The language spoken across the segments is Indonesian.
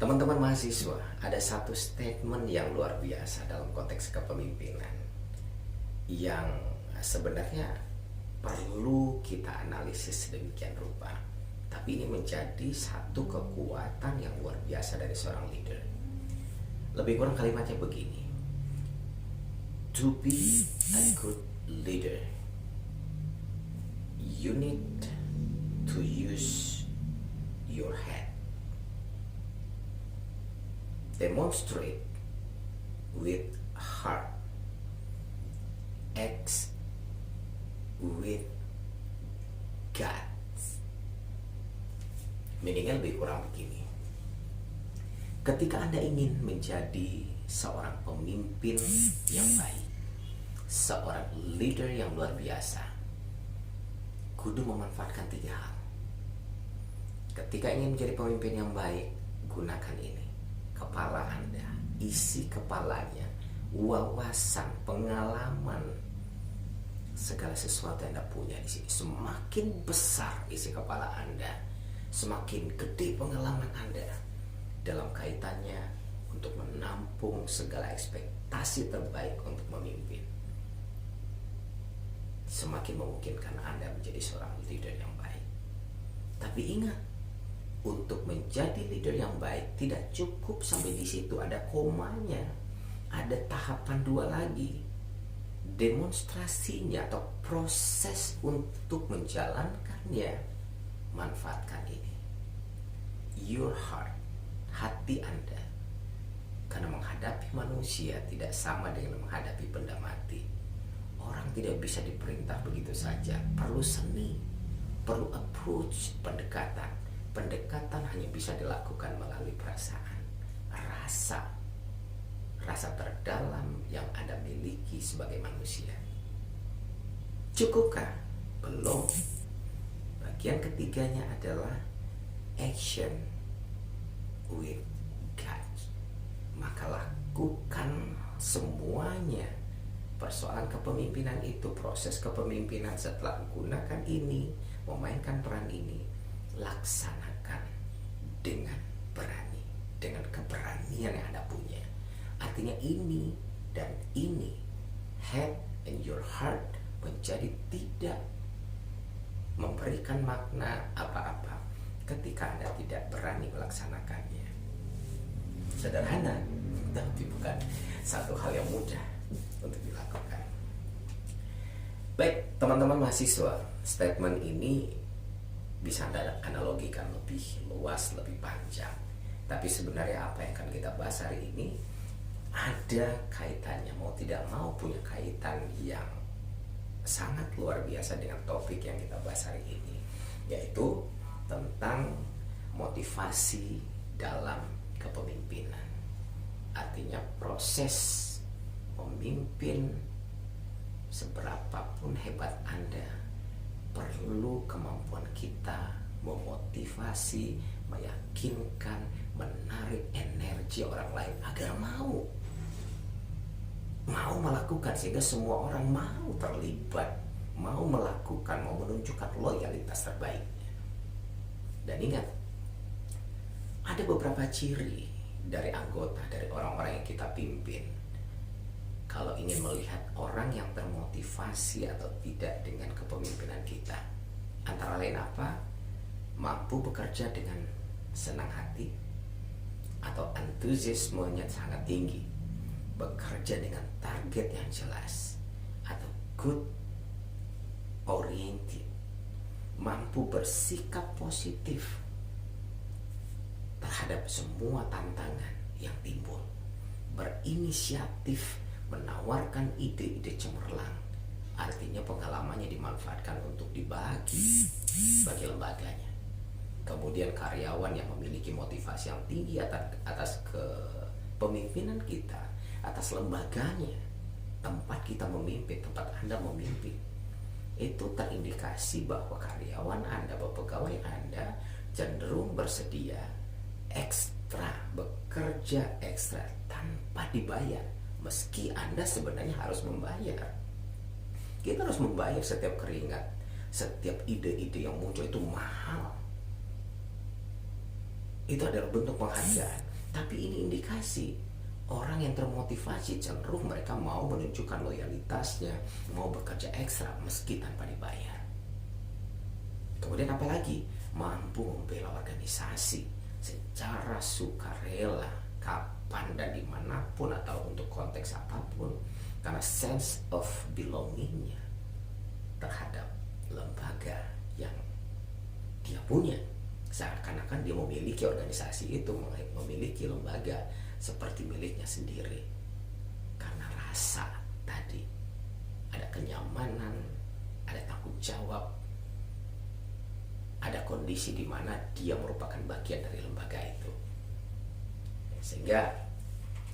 Teman-teman mahasiswa, ada satu statement yang luar biasa dalam konteks kepemimpinan yang sebenarnya perlu kita analisis sedemikian rupa. Tapi ini menjadi satu kekuatan yang luar biasa dari seorang leader. Lebih kurang kalimatnya begini. To be a good leader, you need to use your head. Demonstrate with heart, act with guts. Meaningnya lebih kurang begini. Ketika Anda ingin menjadi seorang pemimpin yang baik, seorang leader yang luar biasa, kudu memanfaatkan 3 hal. Ketika ingin menjadi pemimpin yang baik, gunakan ini. Kepala Anda, isi kepalanya, wawasan, pengalaman, segala sesuatu yang Anda punya di sini. Semakin besar isi kepala Anda, semakin gede pengalaman Anda dalam kaitannya untuk menampung segala ekspektasi terbaik untuk memimpin. Semakin memungkinkan Anda menjadi seorang leader yang baik. Tapi ingat, untuk menjadi leader yang baik tidak cukup sampai di situ, ada komanya. Ada tahapan 2 lagi. Demonstrasinya atau proses untuk menjalankannya. Manfaatkan ini. Your heart, hati Anda. Karena menghadapi manusia tidak sama dengan menghadapi benda mati. Orang tidak bisa diperintah begitu saja. Perlu seni, perlu approach, pendekatan. Pendekatan hanya bisa dilakukan melalui perasaan, rasa terdalam yang Anda miliki sebagai manusia. Cukupkah? Belum. Bagian ketiganya adalah action with God. Maka lakukan semuanya. Persoalan kepemimpinan itu, proses kepemimpinan setelah menggunakan ini, memainkan peran ini, laksanakan dengan berani, dengan keberanian yang Anda punya. Artinya ini dan ini, head and your heart, menjadi tidak memberikan makna apa-apa ketika Anda tidak berani melaksanakannya. Sederhana, tapi bukan satu hal yang mudah untuk dilakukan. Baik, teman-teman mahasiswa, statement ini bisa Anda analogikan lebih luas, lebih panjang. Tapi sebenarnya apa yang akan kita bahas hari ini ada kaitannya, mau tidak mau punya kaitan yang sangat luar biasa dengan topik yang kita bahas hari ini, yaitu tentang motivasi dalam kepemimpinan. Artinya proses memimpin, seberapapun hebat Anda, perlu kemampuan kita memotivasi, meyakinkan, menarik energi orang lain agar mau melakukan, sehingga semua orang mau terlibat, mau melakukan, mau menunjukkan loyalitas terbaiknya. Dan ingat, ada beberapa ciri dari anggota, dari orang-orang yang kita pimpin. Kalau ingin melihat orang yang termotivasi atau tidak dengan kepemimpinan kita, antara lain apa? Mampu bekerja dengan senang hati atau antusiasmenya sangat tinggi, bekerja dengan target yang jelas, atau good oriented, mampu bersikap positif terhadap semua tantangan yang timbul, berinisiatif, menawarkan ide-ide cemerlang. Artinya pengalamannya dimanfaatkan untuk dibagi bagi lembaganya. Kemudian karyawan yang memiliki motivasi yang tinggi atas kepemimpinan kita, atas lembaganya, tempat kita memimpin, tempat Anda memimpin. Itu terindikasi bahwa karyawan Anda, pegawai Anda cenderung bersedia ekstra, bekerja ekstra tanpa dibayar. Meski Anda sebenarnya harus membayar. Kita harus membayar setiap keringat, setiap ide-ide yang muncul itu mahal. Itu adalah bentuk penghargaan. Tapi ini indikasi orang yang termotivasi cenderung mereka mau menunjukkan loyalitasnya, mau bekerja ekstra meski tanpa dibayar. Kemudian apalagi mampu membela organisasi secara sukarela, kapan dan dimanapun atau untuk konteks apapun, karena sense of belongingnya terhadap lembaga yang dia punya. Seakan-akan dia memiliki organisasi itu, memiliki lembaga seperti miliknya sendiri. Karena rasa tadi, ada kenyamanan, ada tanggung jawab, ada kondisi di mana dia merupakan bagian dari lembaga itu. Sehingga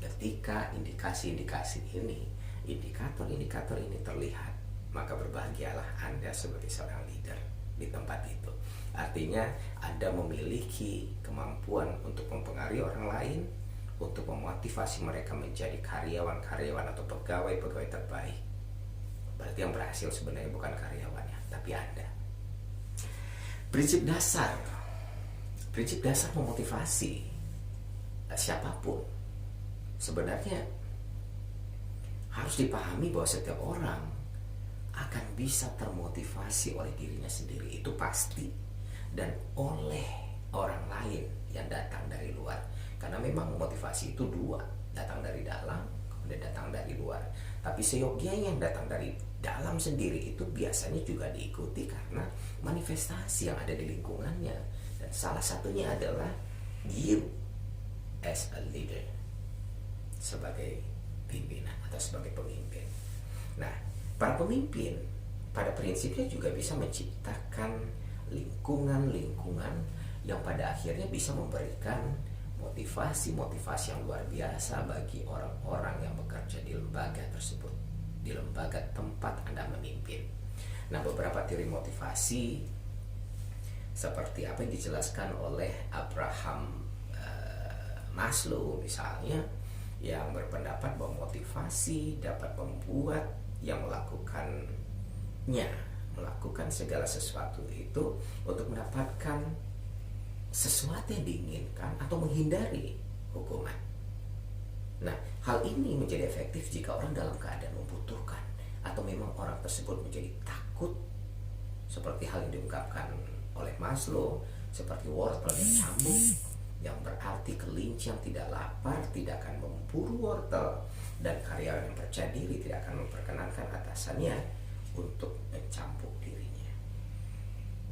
ketika indikasi-indikasi ini, indikator-indikator ini terlihat, maka berbahagialah Anda sebagai seorang leader di tempat itu. Artinya Anda memiliki kemampuan untuk mempengaruhi orang lain, untuk memotivasi mereka menjadi karyawan-karyawan atau pegawai-pegawai terbaik. Berarti yang berhasil sebenarnya bukan karyawannya, tapi Anda. Prinsip dasar memotivasi siapapun sebenarnya harus dipahami bahwa setiap orang akan bisa termotivasi oleh dirinya sendiri, itu pasti, dan oleh orang lain yang datang dari luar. Karena memang motivasi itu dua, datang dari dalam, kemudian datang dari luar. Tapi seyogianya yang datang dari dalam sendiri itu biasanya juga diikuti karena manifestasi yang ada di lingkungannya. Dan salah satunya adalah you as a leader, sebagai pimpinan atau sebagai pemimpin. Nah, para pemimpin pada prinsipnya juga bisa menciptakan lingkungan-lingkungan yang pada akhirnya bisa memberikan motivasi-motivasi yang luar biasa bagi orang-orang yang bekerja di lembaga tersebut, di lembaga tempat Anda memimpin. Nah, beberapa teori motivasi seperti apa yang dijelaskan oleh Abraham Maslow misalnya, yang berpendapat bahwa motivasi dapat membuat yang melakukan segala sesuatu itu untuk mendapatkan sesuatu yang diinginkan atau menghindari hukuman. Nah, hal ini menjadi efektif jika orang dalam keadaan membutuhkan atau memang orang tersebut menjadi takut, seperti hal yang diungkapkan oleh Maslow, seperti wortel dan cambuk, yang berarti kelinci yang tidak lapar tidak akan memburu wortel, dan karyawan yang percaya diri tidak akan memperkenankan atasannya untuk mencambuk dirinya.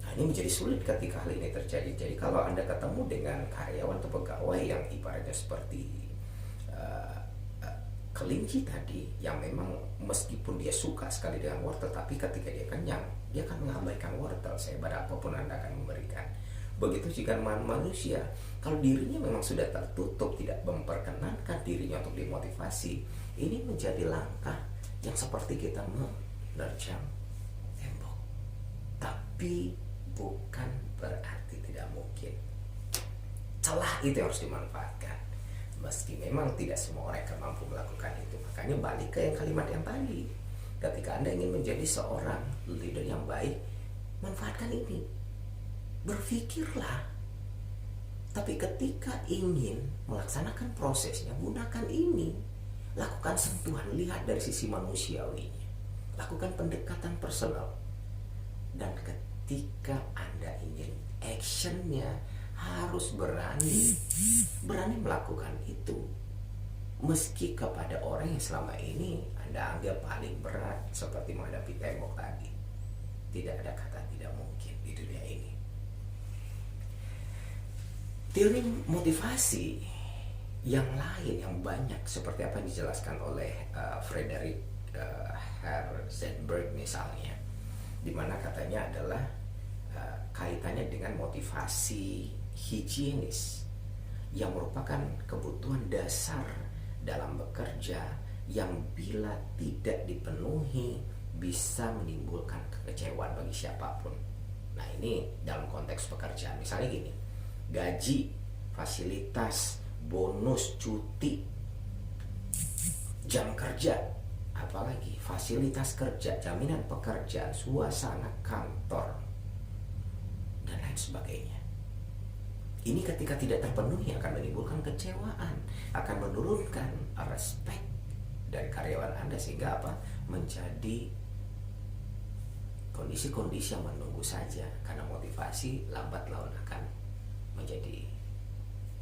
Nah, ini menjadi sulit ketika hal ini terjadi. Jadi kalau Anda ketemu dengan karyawan atau pegawai yang ibaratnya seperti kelinci tadi, yang memang meskipun dia suka sekali dengan wortel, tapi ketika dia kenyang, dia akan mengabaikan wortel sehebat apapun Anda akan memberikan. Begitu jika manusia, kalau dirinya memang sudah tertutup, tidak memperkenankan dirinya untuk dimotivasi, ini menjadi langkah yang seperti kita menerjang tembok. Tapi bukan berarti tidak mungkin. Celah itu harus dimanfaatkan. Meski memang tidak semua orang akan mampu melakukan itu. Makanya balik ke yang kalimat yang tadi. Ketika Anda ingin menjadi seorang leader yang baik, manfaatkan ini. Berpikirlah. Tapi ketika ingin melaksanakan prosesnya, gunakan ini. Lakukan sentuhan, lihat dari sisi manusiawinya. Lakukan pendekatan personal. Dan ketika Anda ingin actionnya, harus berani melakukan itu. Meski kepada orang yang selama ini Anda anggap paling berat, seperti menghadapi tembok tadi. Tidak ada kata tidak mungkin di dunia ini. Teori motivasi yang lain yang banyak seperti apa yang dijelaskan oleh Frederick Heisenberg misalnya, di mana katanya adalah kaitannya dengan motivasi higienis yang merupakan kebutuhan dasar dalam bekerja yang bila tidak dipenuhi bisa menimbulkan kekecewaan bagi siapapun. Nah, ini dalam konteks pekerjaan, misalnya gini, gaji, fasilitas, bonus, cuti, jam kerja, apalagi fasilitas kerja, jaminan pekerjaan, suasana kantor, dan lain sebagainya. Ini ketika tidak terpenuhi akan menimbulkan kecewaan. akan menurunkan respect dari karyawan Anda, sehingga apa? Menjadi kondisi-kondisi yang menunggu saja, karena motivasi lambat laun akan menjadi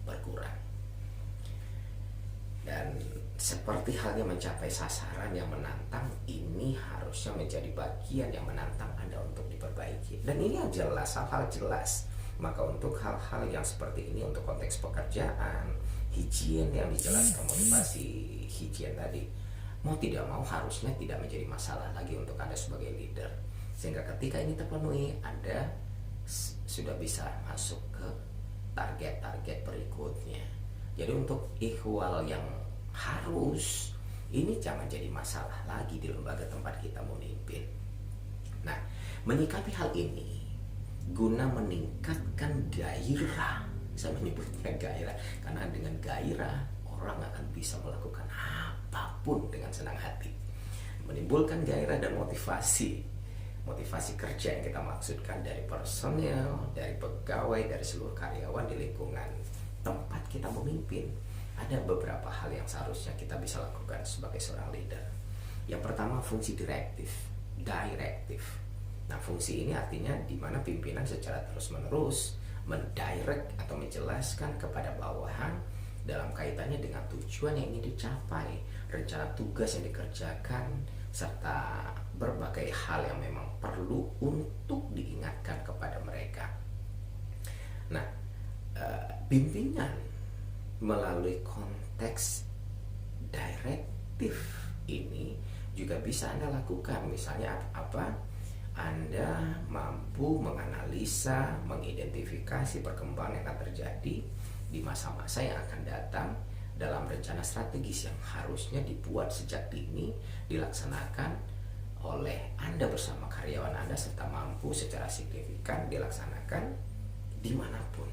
berkurang. Dan seperti halnya mencapai sasaran yang menantang, ini harusnya menjadi bagian yang menantang Anda untuk diperbaiki. Dan ini yang jelas, hal-hal jelas. Maka untuk hal-hal yang seperti ini, untuk konteks pekerjaan, higien yang dijelaskan, motivasi higien tadi, mau tidak mau harusnya tidak menjadi masalah lagi untuk Anda sebagai leader. Sehingga ketika ini terpenuhi, Anda sudah bisa masuk ke target-target berikutnya. Jadi untuk ihwal yang harus, ini jangan jadi masalah lagi di lembaga tempat kita memimpin. Nah, menyikapi hal ini guna meningkatkan gairah, saya menyebutnya gairah karena dengan gairah orang akan bisa melakukan apapun dengan senang hati. Menimbulkan gairah dan motivasi kerja yang kita maksudkan dari personel, dari pegawai, dari seluruh karyawan di lingkungan tempat kita memimpin. Ada beberapa hal yang seharusnya kita bisa lakukan sebagai seorang leader. Yang pertama, fungsi direktif. Nah, fungsi ini artinya di mana pimpinan secara terus-menerus mendirect atau menjelaskan kepada bawahan dalam kaitannya dengan tujuan yang ingin dicapai, rencana tugas yang dikerjakan, serta berbagai hal yang memang perlu untuk diingatkan kepada mereka. Nah, pimpinan melalui konteks direktif ini juga bisa Anda lakukan. Misalnya apa? Anda mampu menganalisa, mengidentifikasi perkembangan yang akan terjadi di masa-masa yang akan datang dalam rencana strategis yang harusnya dibuat sejak dini, dilaksanakan oleh Anda bersama karyawan Anda, serta mampu secara signifikan dilaksanakan dimanapun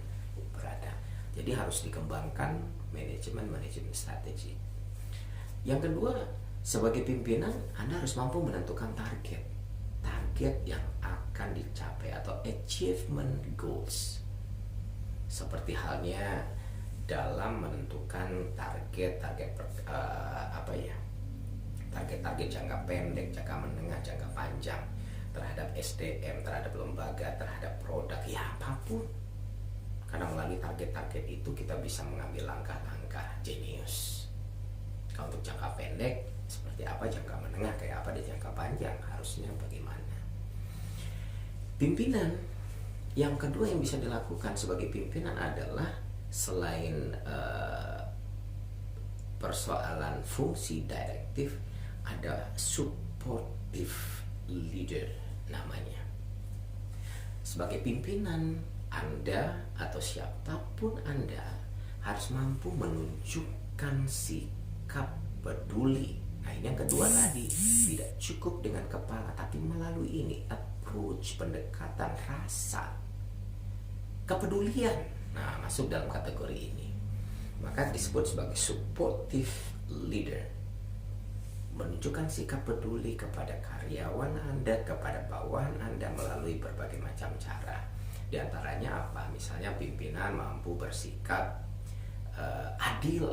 berada. Jadi harus dikembangkan manajemen strategi. Yang kedua, sebagai pimpinan Anda harus mampu menentukan target yang akan dicapai atau achievement goals. Seperti halnya dalam menentukan target-target jangka pendek, jangka menengah, jangka panjang terhadap SDM, terhadap lembaga, terhadap produk, ya apapun. Karena melalui target-target itu kita bisa mengambil langkah-langkah jenius. Kalau untuk jangka pendek seperti apa, jangka menengah kayak apa, dan jangka panjang harusnya bagaimana. Pimpinan yang kedua yang bisa dilakukan sebagai pimpinan adalah selain persoalan fungsi direktif, ada supportive leader namanya. Sebagai pimpinan Anda atau siapapun Anda harus mampu menunjukkan sikap peduli. Nah, ini yang kedua tadi, tidak cukup dengan kepala, tapi melalui ini approach, pendekatan, rasa, kepedulian. Nah, masuk dalam kategori ini. Maka disebut sebagai supportive leader. Menunjukkan sikap peduli kepada karyawan Anda, kepada bawahan Anda melalui berbagai macam cara. Di antaranya apa? Misalnya pimpinan mampu bersikap adil.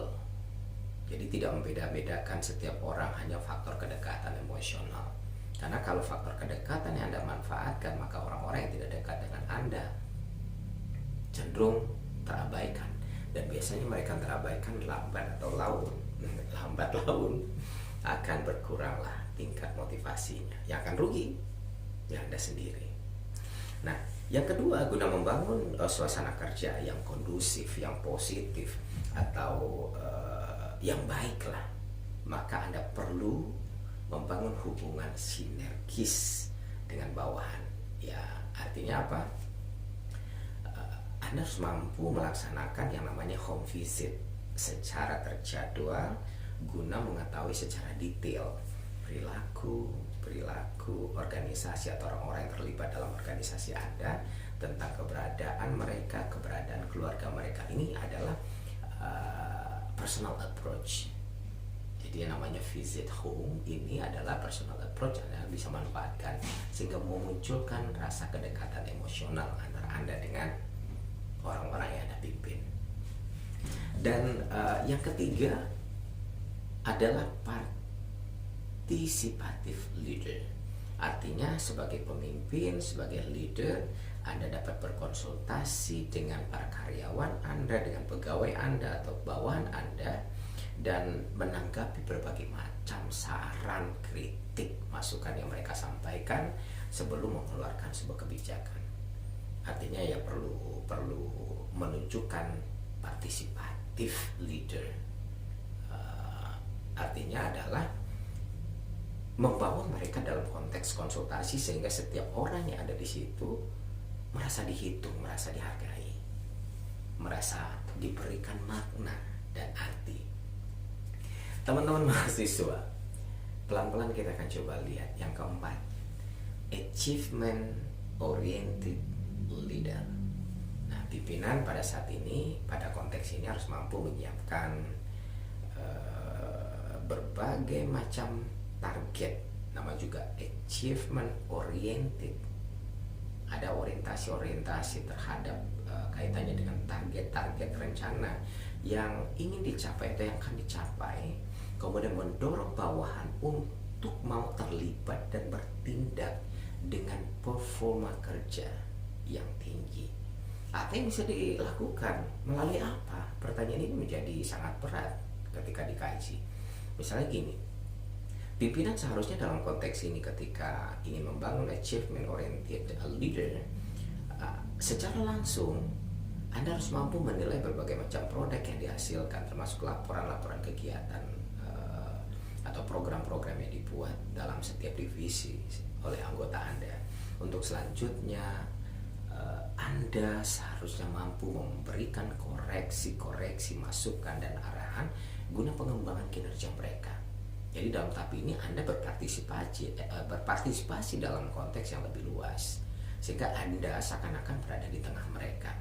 Jadi tidak membeda-bedakan setiap orang hanya faktor kedekatan emosional. Karena kalau faktor kedekatan yang Anda manfaatkan, maka orang-orang yang tidak dekat dengan Anda cenderung terabaikan. Dan biasanya mereka terabaikan lambat laun akan berkuranglah tingkat motivasinya. Yang akan rugi ya Anda sendiri. Nah, yang kedua, guna membangun suasana kerja yang kondusif, yang positif, atau yang baiklah, maka Anda perlu membangun hubungan sinergis dengan bawahan. Ya, artinya apa? Anda harus mampu melaksanakan yang namanya home visit secara terjadwal guna mengetahui secara detail perilaku organisasi atau orang-orang yang terlibat dalam organisasi Anda, tentang keberadaan mereka, keberadaan keluarga mereka. Ini adalah personal approach. Jadi yang namanya visit home ini adalah personal approach yang Anda bisa manfaatkan sehingga memunculkan rasa kedekatan emosional antara Anda dengan orang-orang yang Anda pimpin. Dan yang ketiga adalah participative leader. Artinya sebagai pemimpin, sebagai leader, Anda dapat berkonsultasi dengan para karyawan Anda, dengan pegawai Anda atau bawahan Anda, dan menanggapi berbagai macam saran, kritik, masukan yang mereka sampaikan sebelum mengeluarkan sebuah kebijakan. Artinya ya perlu menunjukkan partisipatif leader. Artinya adalah membawa mereka dalam konteks konsultasi sehingga setiap orang yang ada di situ merasa dihitung, merasa dihargai, merasa diberikan makna dan arti. Teman-teman mahasiswa, pelan-pelan kita akan coba lihat yang keempat, achievement oriented leader. Nah, pimpinan pada saat ini, pada konteks ini harus mampu menyiapkan berbagai macam target, nama juga achievement oriented. Ada orientasi terhadap kaitannya dengan target-target rencana yang ingin dicapai atau yang akan dicapai, kemudian mendorong bawahan untuk mau terlibat dan bertindak dengan performa kerja yang tinggi. Apa yang bisa dilakukan melalui apa? Pertanyaan ini menjadi sangat berat ketika dikaji. Misalnya gini, pimpinan seharusnya dalam konteks ini ketika ingin membangun achievement oriented leader, secara langsung Anda harus mampu menilai berbagai macam produk yang dihasilkan, termasuk laporan-laporan kegiatan atau program-program yang dibuat dalam setiap divisi oleh anggota Anda. Untuk selanjutnya, Anda seharusnya mampu memberikan koreksi, masukan dan arahan guna pengembangan kinerja mereka. Jadi dalam tahap ini Anda berpartisipasi dalam konteks yang lebih luas, sehingga Anda seakan-akan berada di tengah mereka.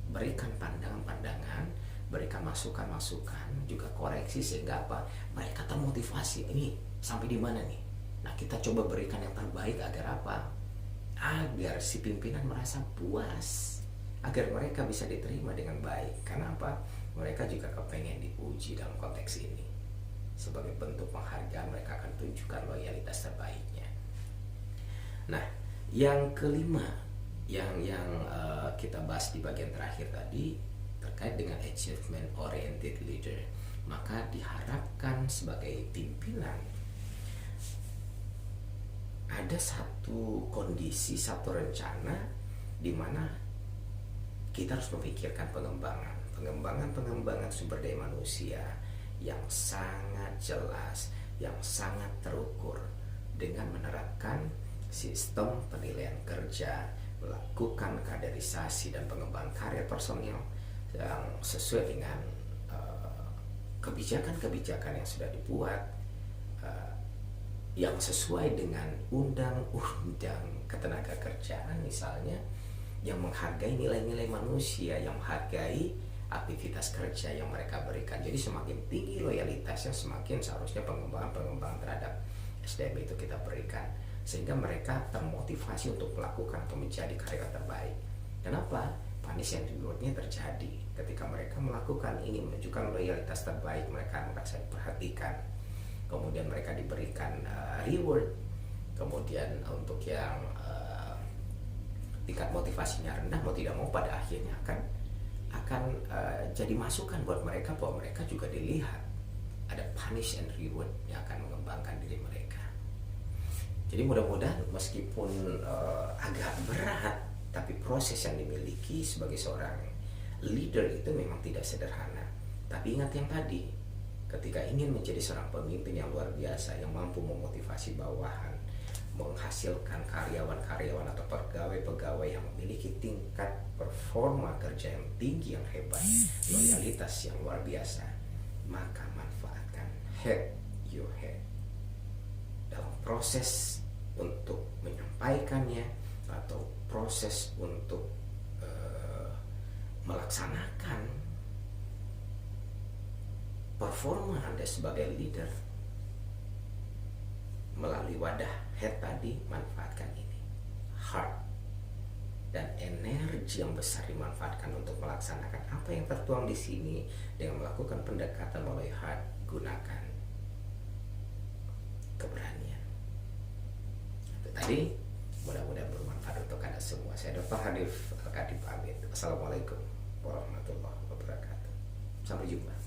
Berikan pandangan-pandangan, berikan masukan-masukan, juga koreksi sehingga apa? Mereka termotivasi. Ini sampai di mana nih? Nah, kita coba berikan yang terbaik agar apa? Agar si pimpinan merasa puas, agar mereka bisa diterima dengan baik. Karena apa? Mereka juga kepengen dipuji dalam konteks ini. Sebagai bentuk penghargaan, mereka akan tunjukkan loyalitas terbaiknya. Nah, yang kelima yang kita bahas di bagian terakhir tadi terkait dengan achievement oriented leader, maka diharapkan sebagai pimpinan ada satu kondisi, satu rencana di mana kita harus memikirkan pengembangan sumber daya manusia yang sangat jelas, yang sangat terukur dengan menerapkan sistem penilaian kerja, melakukan kaderisasi dan pengembangan karir personil yang sesuai dengan kebijakan-kebijakan yang sudah dibuat, yang sesuai dengan undang-undang ketenagakerjaan misalnya, yang menghargai nilai-nilai manusia, yang menghargai aktivitas kerja yang mereka berikan. Jadi semakin tinggi loyalitasnya, semakin seharusnya pengembangan terhadap SDM itu kita berikan, sehingga mereka termotivasi untuk melakukan atau menjadi karyawan terbaik. Kenapa? Punish and reward-nya terjadi ketika mereka melakukan ini, menunjukkan loyalitas terbaik, mereka merasa diperhatikan, kemudian mereka diberikan reward. Kemudian untuk yang tingkat motivasinya rendah, mau tidak mau pada akhirnya akan jadi masukan buat mereka bahwa mereka juga dilihat ada punish and reward yang akan mengembangkan diri mereka. Jadi mudah-mudahan meskipun agak berat, tapi proses yang dimiliki sebagai seorang leader itu memang tidak sederhana. Tapi ingat yang tadi, ketika ingin menjadi seorang pemimpin yang luar biasa, yang mampu memotivasi bawahan, menghasilkan karyawan-karyawan atau pegawai-pegawai yang memiliki tingkat performa kerja yang tinggi, yang hebat, loyalitas yang luar biasa, maka manfaatkan head your head dalam proses untuk menyampaikannya atau proses untuk melaksanakan performa Anda sebagai leader. Melalui wadah head tadi, manfaatkan ini, heart dan energi yang besar dimanfaatkan untuk melaksanakan apa yang tertuang di sini dengan melakukan pendekatan melalui heart. Gunakan keberanian. Itu tadi, mudah-mudahan bermanfaat untuk Anda semua. Saya Dr. Hanif Al-Kadib pamit. Assalamualaikum warahmatullahi wabarakatuh. Sampai jumpa.